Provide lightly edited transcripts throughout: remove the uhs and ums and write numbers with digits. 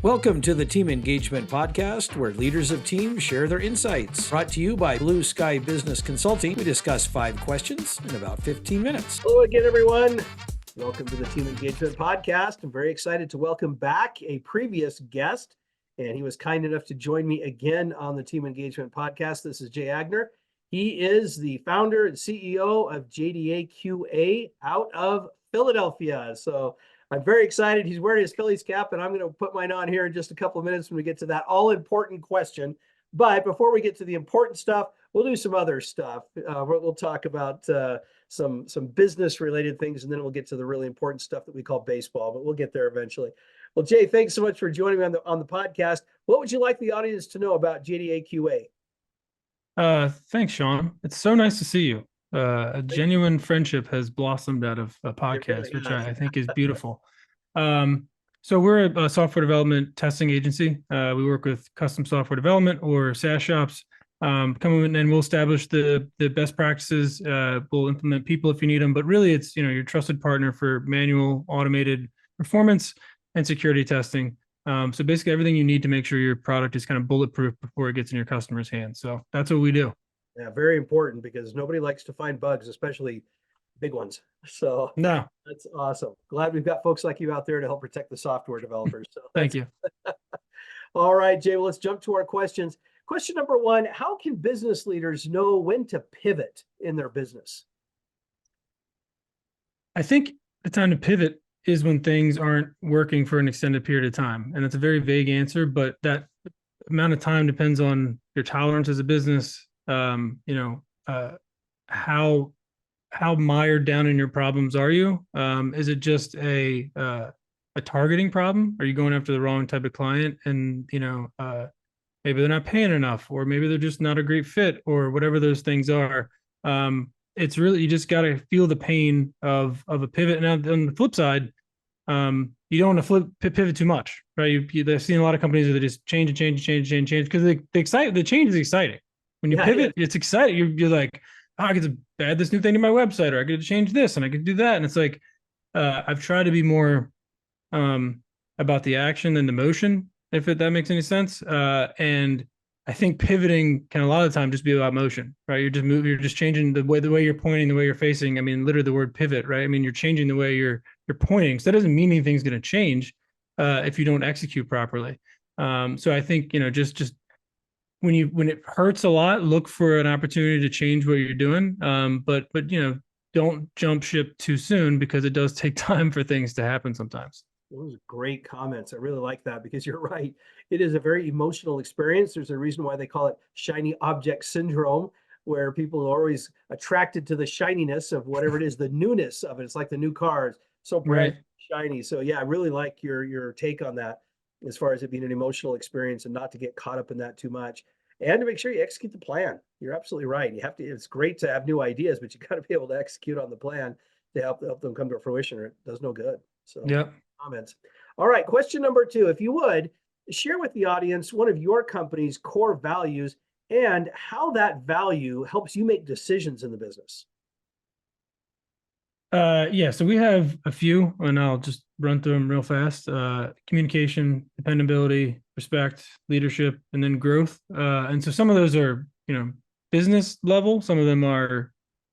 Welcome to the Team Engagement Podcast, where leaders of teams share their insights. Brought to you by Blue Sky Business Consulting. We discuss 5 questions in about 15 minutes. Hello again, everyone. Welcome to the Team Engagement Podcast. I'm very excited to welcome back a previous guest, and he was kind enough to join me again on the Team Engagement Podcast. This is Aigner. He is the founder and CEO of JDAQA out of Philadelphia. So I'm very excited. He's wearing his Phillies cap, and I'm going to put mine on here in just a couple of minutes when we get to that all-important question. But before we get to the important stuff, we'll do some other stuff. We'll talk about some business-related things, and then we'll get to the really important stuff that we call baseball, but we'll get there eventually. Well, Jay, thanks so much for joining me on the podcast. What would you like the audience to know about JDAQA? Thanks, Sean. It's so nice to see you. A genuine friendship has blossomed out of a podcast, which I think is beautiful. So we're a software development testing agency. We work with custom software development or SaaS shops. Come in and we'll establish the best practices. We'll implement people if you need them, but really it's, your trusted partner for manual, automated performance and security testing. So basically everything you need to make sure your product is kind of bulletproof before it gets in your customer's hands. So that's what we do. Yeah, very important because nobody likes to find bugs, especially big ones. So no, that's awesome. Glad we've got folks like you out there to help protect the software developers. So thank you. All right, Jay, well, let's jump to our questions. Question number 1, how can business leaders know when to pivot in their business? I think the time to pivot is when things aren't working for an extended period of time. And it's a very vague answer, but that amount of time depends on your tolerance as a business. How mired down in your problems are you? Is it just a targeting problem? Are you going after the wrong type of client? And, maybe they're not paying enough, or maybe they're just not a great fit, or whatever those things are. It's really, you just got to feel the pain of a pivot. Now, on the flip side, you don't want to pivot too much, right? They've seen a lot of companies that just change because the change is exciting. When you pivot, it's exciting. You're like, oh, I get to add this new thing to my website, or I get to change this and I can do that. And it's like, I've tried to be more about the action than the motion, if that makes any sense. And I think pivoting can a lot of the time just be about motion, right? You're just changing the way you're pointing, the way you're facing. I mean, literally the word pivot, right? I mean, you're changing the way you're pointing. So that doesn't mean anything's going to change if you don't execute properly. So I think, just when it hurts a lot, look for an opportunity to change what you're doing. But don't jump ship too soon, because it does take time for things to happen sometimes. Those are great comments. I really like that, because you're right. It is a very emotional experience. There's a reason why they call it shiny object syndrome, where people are always attracted to the shininess of whatever it is, the newness of it. It's like the new cars, so bright, shiny. So yeah, I really like your take on that, as far as it being an emotional experience and not to get caught up in that too much, and to make sure you execute the plan. You're absolutely right. You have to. It's great to have new ideas, but you got to be able to execute on the plan to help them come to fruition, or it does no good. So yeah. Comments. All right. Question number 2, if you would share with the audience one of your company's core values and how that value helps you make decisions in the business. So we have a few, and I'll just run through them real fast. Communication, dependability, respect, leadership, and then growth. And so some of those are, business level. Some of them are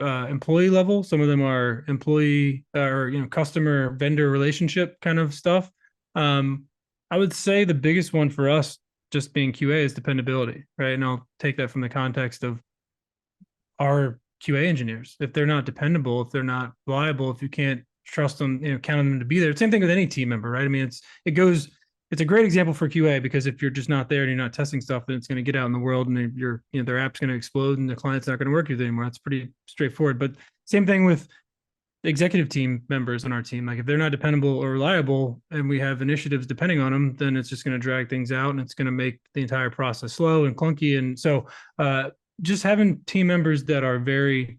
employee level. Some of them are employee or, customer vendor relationship kind of stuff. I would say the biggest one for us, just being QA, is dependability, right? And I'll take that from the context of our QA engineers. If they're not dependable, if they're not reliable, if you can't trust them, count on them to be there. Same thing with any team member, right? I mean, it's a great example for QA, because if you're just not there and you're not testing stuff, then it's going to get out in the world, and their app's going to explode and the client's not going to work with you anymore. That's pretty straightforward. But same thing with executive team members on our team. Like, if they're not dependable or reliable and we have initiatives depending on them, then it's just going to drag things out, and it's going to make the entire process slow and clunky. And so just having team members that are very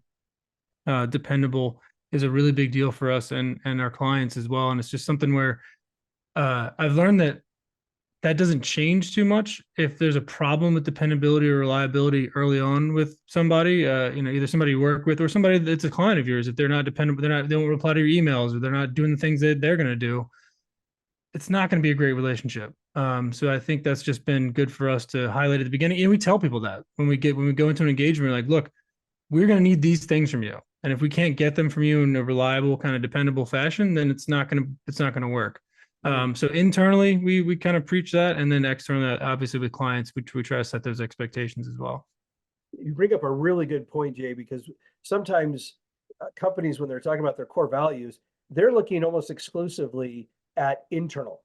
dependable is a really big deal for us and our clients as well. And it's just something where I've learned that doesn't change too much if there's a problem with dependability or reliability early on with somebody, either somebody you work with or somebody that's a client of yours. If they're not dependable, they don't reply to your emails, or they're not doing the things that they're going to do, it's not going to be a great relationship. So I think that's just been good for us to highlight at the beginning. And we tell people that when we go into an engagement, we're like, look, we're going to need these things from you. And if we can't get them from you in a reliable, kind of dependable fashion, then it's not going to work. So internally, we kind of preach that, and then externally, obviously with clients, we try to set those expectations as well. You bring up a really good point, Jay, because sometimes companies, when they're talking about their core values, they're looking almost exclusively at internal.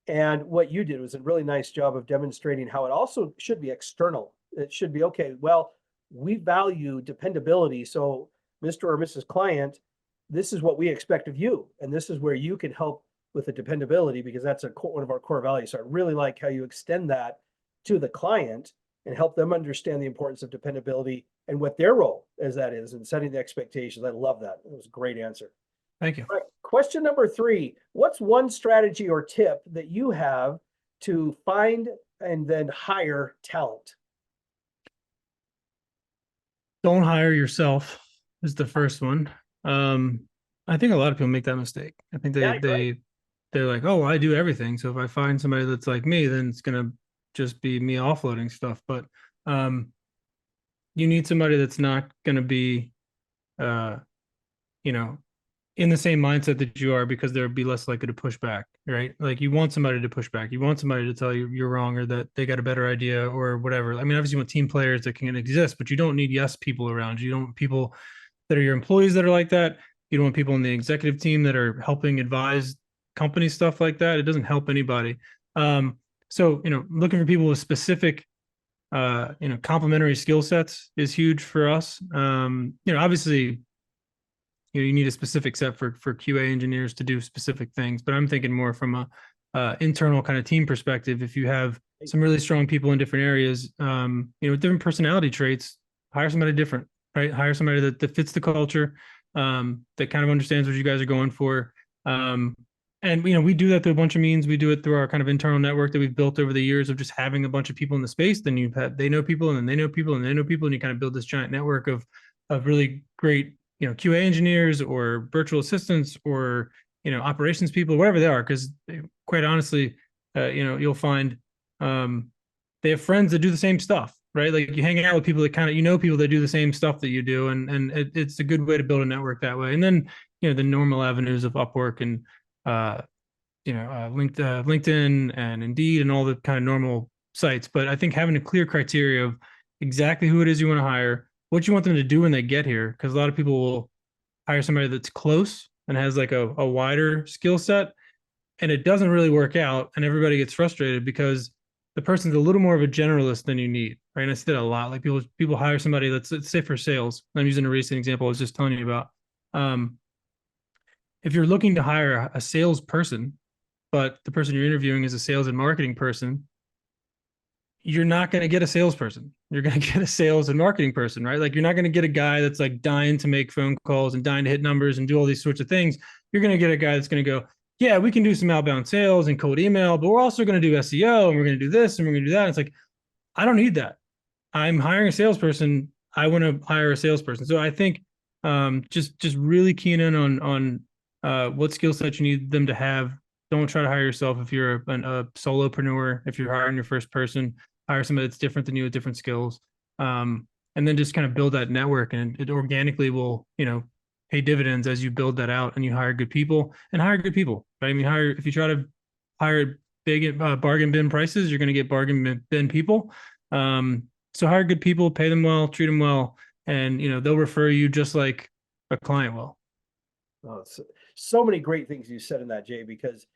And what you did was a really nice job of demonstrating how it also should be external. It should be, okay, well, we value dependability. So, Mr. or Mrs. Client, this is what we expect of you. And this is where you can help with the dependability, because that's one of our core values. So I really like how you extend that to the client and help them understand the importance of dependability and what their role as that is, and setting the expectations. I love that. It was a great answer. Thank you. All right. Question number 3, what's one strategy or tip that you have to find and then hire talent? Don't hire yourself is the first one. I think a lot of people make that mistake. I think they're like, oh, well, I do everything. So if I find somebody that's like me, then it's going to just be me offloading stuff. But you need somebody that's not going to be, in the same mindset that you are, because they'll be less likely to push back, right? Like, you want somebody to push back. You want somebody to tell you you're wrong, or that they got a better idea, or whatever. I mean, obviously you want team players that can exist, but you don't need yes people around you. You don't want people that are your employees that are like that. You don't want people in the executive team that are helping advise company stuff like that. It doesn't help anybody. So, looking for people with specific, complementary skill sets is huge for us. Obviously, you need a specific set for QA engineers to do specific things, but I'm thinking more from a internal kind of team perspective. If you have some really strong people in different areas, with different personality traits, hire somebody different, right? Hire somebody that fits the culture, that kind of understands what you guys are going for. And we do that through a bunch of means. We do it through our kind of internal network that we've built over the years of just having a bunch of people in the space. Then they know people, and then they know people, and they know people, and you kind of build this giant network of really great, QA engineers or virtual assistants or, operations people, whatever they are. Because quite honestly, you'll find they have friends that do the same stuff, right? Like, you hang out with people that kind of, people that do the same stuff that you do. And it's a good way to build a network that way. And then, the normal avenues of Upwork and, LinkedIn and Indeed and all the kind of normal sites. But I think having a clear criteria of exactly who it is you want to hire, what you want them to do when they get here, because a lot of people will hire somebody that's close and has like a wider skill set, and it doesn't really work out, and everybody gets frustrated because the person's a little more of a generalist than you need, right? And I see that a lot. Like, people hire somebody that's, let's say for sales. I'm using a recent example I was just telling you about. If you're looking to hire a salesperson, but the person you're interviewing is a sales and marketing person, you're not going to get a salesperson. You're going to get a sales and marketing person, right? Like, you're not going to get a guy that's like dying to make phone calls and dying to hit numbers and do all these sorts of things. You're going to get a guy that's going to go, yeah, we can do some outbound sales and cold email, but we're also going to do SEO, and we're going to do this, and we're going to do that. And it's like, I don't need that. I'm hiring a salesperson. I want to hire a salesperson. So I think just really keen in on what skill set you need them to have. Don't try to hire yourself if you're a solopreneur. If you're hiring your first person, hire somebody that's different than you with different skills. And then just kind of build that network, and it organically will, pay dividends as you build that out and you hire good people, right? I mean, if you try to hire big bargain bin prices, you're going to get bargain bin people. So hire good people, pay them well, treat them well, and, they'll refer you just like a client will. Oh, so many great things you said in that, Jay, because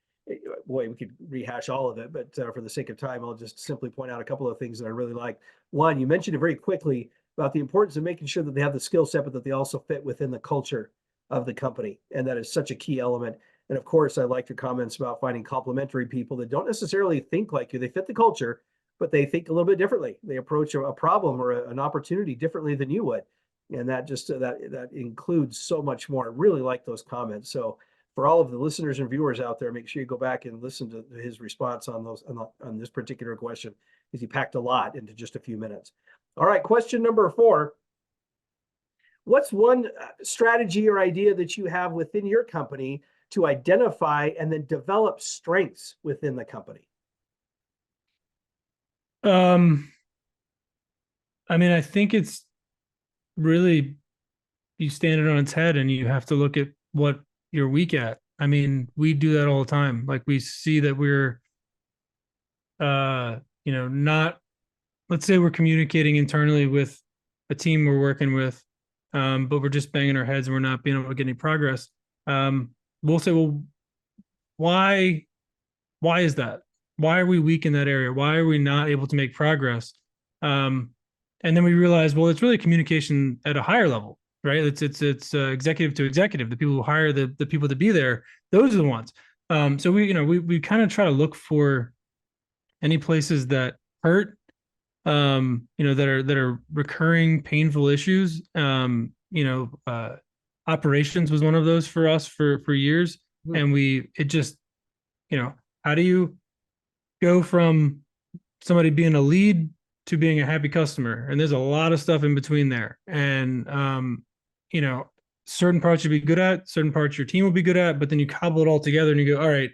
boy, we could rehash all of it, but for the sake of time, I'll just simply point out a couple of things that I really like. One, you mentioned it very quickly about the importance of making sure that they have the skill set, but that they also fit within the culture of the company. And that is such a key element. And of course, I like your comments about finding complementary people that don't necessarily think like you. They fit the culture, but they think a little bit differently. They approach a problem or an opportunity differently than you would. And that just that includes so much more. I really like those comments. So for all of the listeners and viewers out there, make sure you go back and listen to his response on this particular question, because he packed a lot into just a few minutes. All right, question number 4. What's one strategy or idea that you have within your company to identify and then develop strengths within the company? I mean, I think it's really, you stand it on its head and you have to look at what you're weak at. I mean, we do that all the time. Like we see that we're, not, let's say we're communicating internally with a team we're working with, but we're just banging our heads and we're not being able to get any progress. We'll say, well, why is that? Why are we weak in that area? Why are we not able to make progress? And then we realize, well, it's really communication at a higher level, right? It's executive to executive. The people who hire the people to be there, those are the ones. So we kind of try to look for any places that hurt, that are recurring painful issues. Operations was one of those for us for years, and how do you go from somebody being a lead to being a happy customer? And there's a lot of stuff in between there. And, certain parts you'll be good at, certain parts your team will be good at, but then you cobble it all together and you go, all right,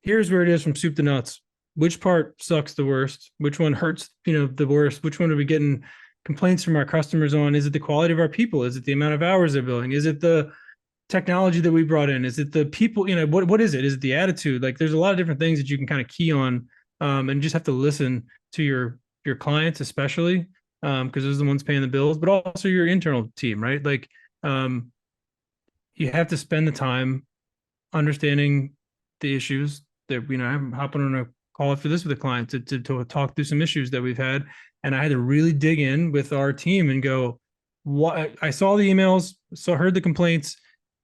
here's where it is from soup to nuts. Which part sucks the worst? Which one hurts, the worst? Which one are we getting complaints from our customers on? Is it the quality of our people? Is it the amount of hours they're billing? Is it the technology that we brought in? Is it the people, what is it? Is it the attitude? Like there's a lot of different things that you can kind of key on, and just have to listen to your clients, especially, because those are the ones paying the bills, but also your internal team, right? Like, you have to spend the time understanding the issues that, I'm hopping on a call after this with a client to talk through some issues that we've had. And I had to really dig in with our team and go, what I saw the emails, heard the complaints.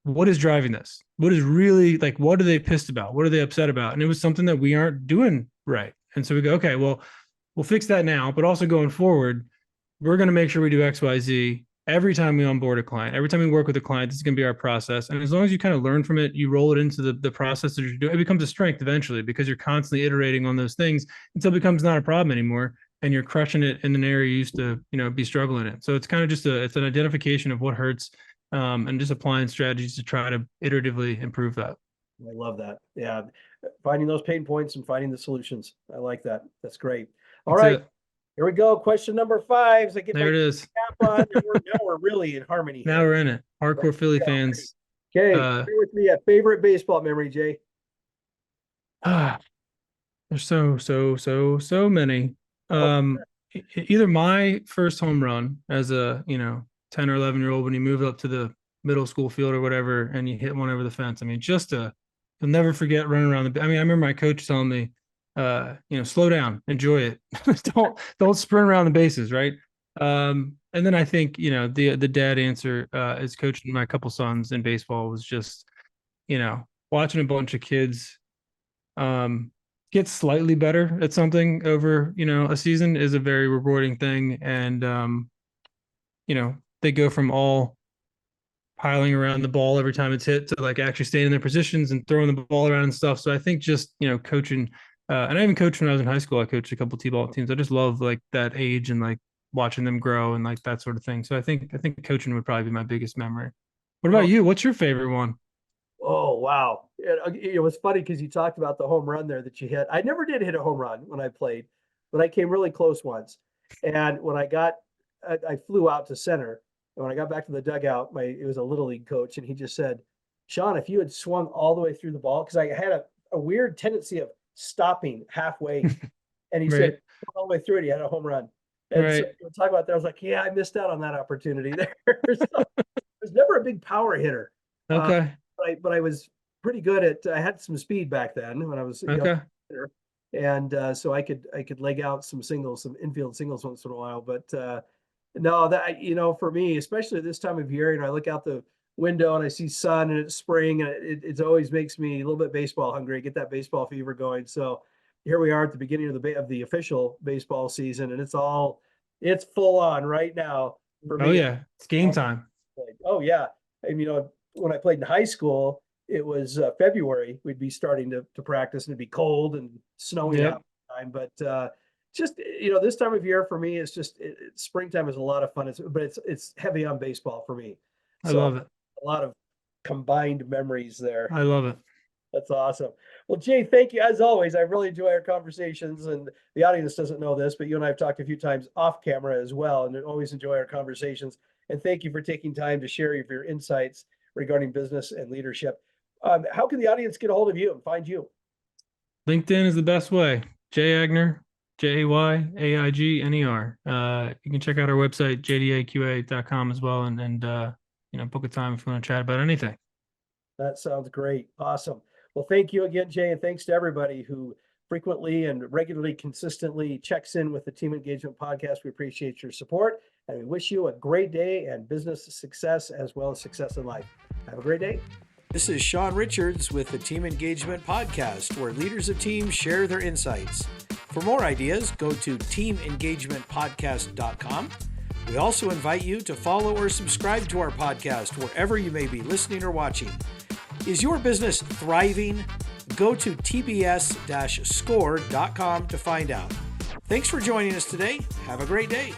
What is driving this? What is really, like, what are they pissed about? What are they upset about? And it was something that we aren't doing right. And so we go, okay, well, we'll fix that now, but also going forward, we're going to make sure we do X, Y, Z every time we onboard a client. Every time we work with a client, this is going to be our process. And as long as you kind of learn from it, you roll it into the process that you're doing, it becomes a strength eventually, because you're constantly iterating on those things until it becomes not a problem anymore. And you're crushing it in an area you used to, be struggling in. So it's kind of just it's an identification of what hurts, and just applying strategies to try to iteratively improve that. I love that. Yeah. Finding those pain points and finding the solutions. I like that. That's great. All That's right. it. Here we go. Question number 5. So I get There my it is. cap on. And now we're really in harmony Now here. we're in it. Hardcore Philly Yeah. fans. Okay. Share with me a favorite baseball memory, Jay. There's so many. Either my first home run as a 10 or 11-year-old, when you move up to the middle school field or whatever and you hit one over the fence. I mean, you'll never forget running around I remember my coach telling me, slow down, enjoy it. don't sprint around the bases, right? And then I think the dad answer is coaching my couple sons in baseball was just watching a bunch of kids get slightly better at something over a season is a very rewarding thing. And they go from all piling around the ball every time it's hit to like actually staying in their positions and throwing the ball around and stuff. So I think just coaching, and I even coached when I was in high school. I coached a couple t-ball teams. I just love like that age and like watching them grow and like that sort of thing. So I think coaching would probably be my biggest memory. What about you? What's your favorite one? Oh, wow. It was funny because you talked about the home run there that you hit. I never did hit a home run when I played, but I came really close once. And when I flew out to center. And when I got back to the dugout, it was a little league coach, and he just said, Sean, if you had swung all the way through the ball, because I had a weird tendency of stopping halfway. And he Right. said, all the way through it, he had a home run. And Right. so we'll talk about that. I was like, yeah, I missed out on that opportunity there. So, I was never a big power hitter. Okay. But I was pretty good I had some speed back then when I was Okay. younger. And so I could leg out some singles, some infield singles once in a while. But no, that for me, especially this time of year, I look out the window and I see sun and it's spring, and it always makes me a little bit baseball hungry, get that baseball fever going. So here we are at the beginning of the official baseball season, and it's full on right now for me. Oh yeah, it's game time. Oh yeah, and when I played in high school, it was February. We'd be starting to practice, and it'd be cold and snowy Yep. half the time. But just this time of year for me, it's just springtime is a lot of fun. It's heavy on baseball for me. I love it. A lot of combined memories there. I love it. That's awesome. Well, Jay, thank you as always. I really enjoy our conversations, and the audience doesn't know this, but you and I have talked a few times off camera as well, and I always enjoy our conversations. And thank you for taking time to share your insights regarding business and leadership. How can the audience get a hold of you and find you? LinkedIn is the best way. Jay Aigner, Jaigner. You can check out our website, JDAQA.com as well, and book a time if you want to chat about anything. That sounds great. Awesome. Well, thank you again, Jay, and thanks to everybody who frequently and regularly, consistently checks in with the Team Engagement Podcast. We appreciate your support, and we wish you a great day and business success as well as success in life. Have a great day. This is Sean Richards with the Team Engagement Podcast, where leaders of teams share their insights. For more ideas, go to teamengagementpodcast.com. We also invite you to follow or subscribe to our podcast wherever you may be listening or watching. Is your business thriving? Go to tbs-score.com to find out. Thanks for joining us today. Have a great day.